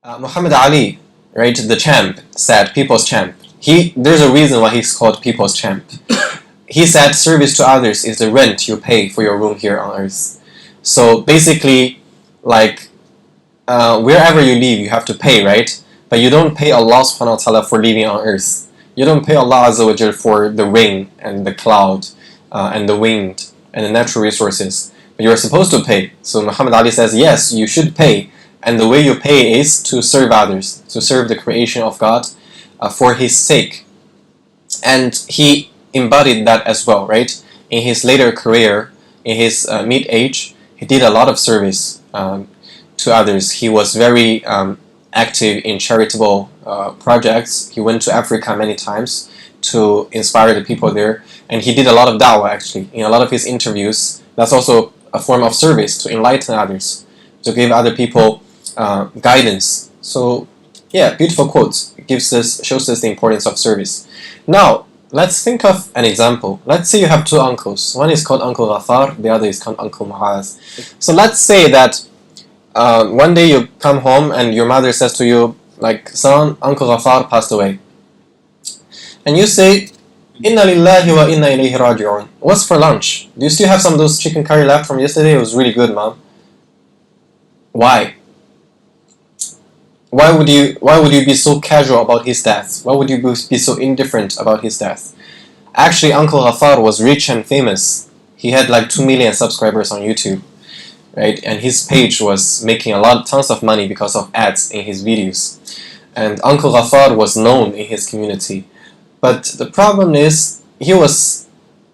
Muhammad Ali, right, the champ, said, people's champ. There's a reason why he's called people's champ. He said service to others is the rent you pay for your room here on earth. So basically, like, wherever you live, you have to pay, right? But you don't pay Allah subhanahu wa ta'ala for living on earth. You don't pay Allah Azza wa Jal for the rain and the cloud and the wind and the natural resources. But you're supposed to pay. So Muhammad Ali says, yes, you should pay. And the way you pay is to serve others, to serve the creation of God for His sake. And he embodied that as well, right? In his later career, in his mid-age, he did a lot of service to others. He was very active in charitable projects. He went to Africa many times to inspire the people there. And he did a lot of da'wah, actually. In a lot of his interviews, that's also a form of service, to enlighten others, to give other people guidance. So, yeah, beautiful quotes. Shows us the importance of service. Now, let's think of an example. Let's say you have two uncles. One is called Uncle Ghafar, the other is called Uncle Mu'az. So let's say that one day you come home and your mother says to you, like, son, Uncle Ghafar passed away. And you say, Inna lillahi wa inna ilayhi raji'un. What's for lunch? Do you still have some of those chicken curry left from yesterday? It was really good, mom. Why? Why would you be so casual about his death? Why would you be so indifferent about his death? Actually, Uncle Ghafar was rich and famous. He had like 2 million subscribers on YouTube, right? And his page was making tons of money because of ads in his videos. And Uncle Ghafar was known in his community. But the problem is, he was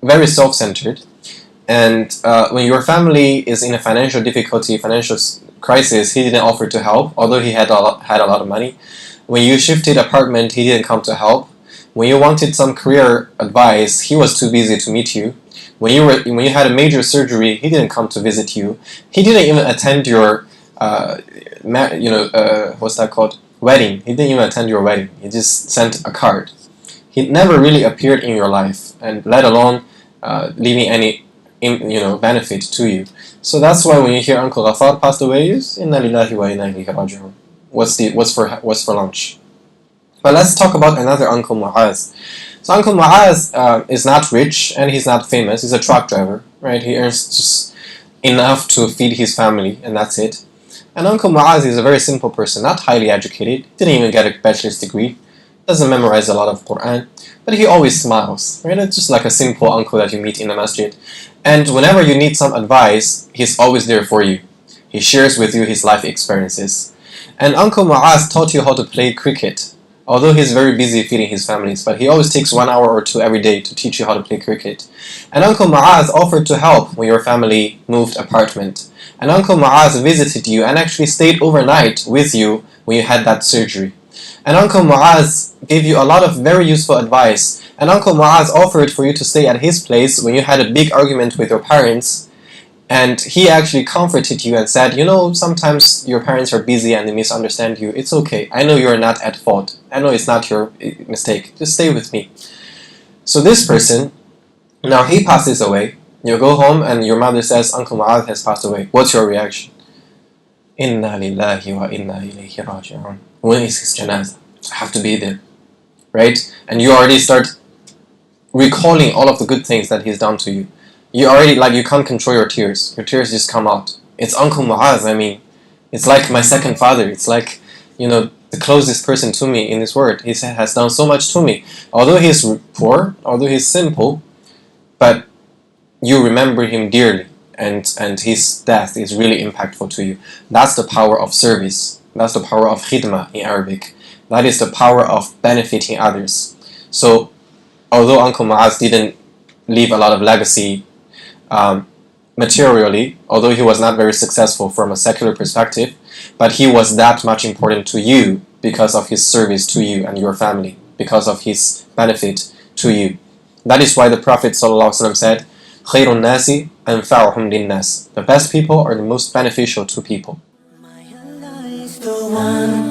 very self-centered. And when your family is in a financial difficulty, financial crisis, he didn't offer to help, although he had a lot of money. When you shifted apartment, he didn't come to help. When you wanted some career advice, he was too busy to meet you. When you had a major surgery, he didn't come to visit you. He didn't even attend your what's that called? Wedding. He didn't even attend your wedding. He just sent a card. He never really appeared in your life, and let alone leaving any benefit to you. So that's why when you hear Uncle Ghafar passed away, is Inna lillahi wa inna ilayhi raji'un. What's for lunch? But let's talk about another Uncle Mu'az. So Uncle Mu'az is not rich and he's not famous. He's a truck driver, right? He earns just enough to feed his family, and that's it. And Uncle Mu'az is a very simple person, not highly educated. Didn't even get a bachelor's degree. Doesn't memorize a lot of Quran, but he always smiles, right? It's just like a simple uncle that you meet in the masjid. And whenever you need some advice, he's always there for you. He shares with you his life experiences. And Uncle Mu'az taught you how to play cricket, although he's very busy feeding his families, but he always takes 1 hour or 2 every day to teach you how to play cricket. And Uncle Mu'az offered to help when your family moved apartment. And Uncle Mu'az visited you and actually stayed overnight with you when you had that surgery. And Uncle Mu'az gave you a lot of very useful advice. And Uncle Mu'az offered for you to stay at his place when you had a big argument with your parents. And he actually comforted you and said, sometimes your parents are busy and they misunderstand you. It's okay. I know you're not at fault. I know it's not your mistake. Just stay with me. So this person, now he passes away. You go home and your mother says, Uncle Mu'az has passed away. What's your reaction? Inna lillahi wa inna ilayhi raji'un. When is his janazah? I have to be there, right? And you already start recalling all of the good things that he's done to you. You already, you can't control your tears. Your tears just come out. It's Uncle Mu'az, it's like my second father. It's like, the closest person to me in this world. He has done so much to me. Although he's poor, although he's simple, but you remember him dearly. And his death is really impactful to you. That's the power of service. That's the power of khidmah in Arabic. That is the power of benefiting others. So, although Uncle Mu'az didn't leave a lot of legacy materially, although he was not very successful from a secular perspective, but he was that much important to you because of his service to you and your family, because of his benefit to you. That is why the Prophet ﷺ said, خَيْرُ النَّاسِ أَنْفَعُهُمْ لِلنَّاسِ. The best people are the most beneficial to people. The one